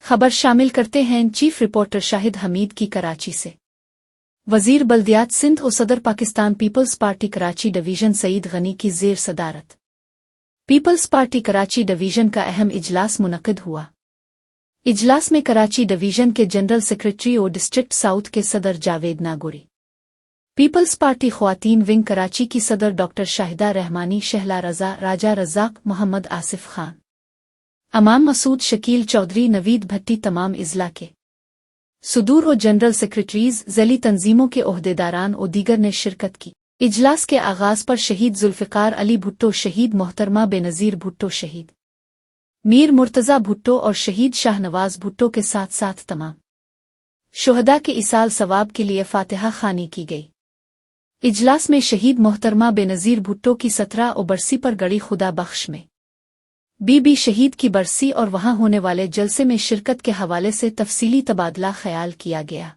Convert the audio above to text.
خبر شامل کرتے ہیں چیف رپورٹر شاہد حمید کی کراچی سے۔ وزیر بلدیات سندھ و صدر پاکستان پیپلز پارٹی کراچی ڈویژن سعید غنی کی زیر صدارت پیپلز پارٹی کراچی ڈویژن کا اہم اجلاس منعقد ہوا۔ اجلاس میں کراچی ڈویژن کے جنرل سیکریٹری اور ڈسٹرکٹ ساؤتھ کے صدر جاوید ناگوری، پیپلز پارٹی خواتین ونگ کراچی کی صدر ڈاکٹر شاہدہ رحمانی، شہلا رضا، راجہ رزاق، محمد آصف خان، امام مسعود، شکیل چودھری، نوید بھٹی، تمام اضلاع کے صدور و جنرل سیکریٹریز، ذیلی تنظیموں کے عہدیداران اور دیگر نے شرکت کی۔ اجلاس کے آغاز پر شہید ذوالفقار علی بھٹو، شہید محترمہ بے نظیر بھٹو، شہید میر مرتضی بھٹو اور شہید شاہ نواز بھٹو کے ساتھ ساتھ تمام شہداء کے ایصال ثواب کے لیے فاتحہ خوانی کی گئی۔ اجلاس میں شہید محترمہ بے نظیر بھٹو کی 17 برسی پر گڑی خدا بخش میں بی شہید کی برسی اور وہاں ہونے والے جلسے میں شرکت کے حوالے سے تفصیلی تبادلہ خیال کیا گیا۔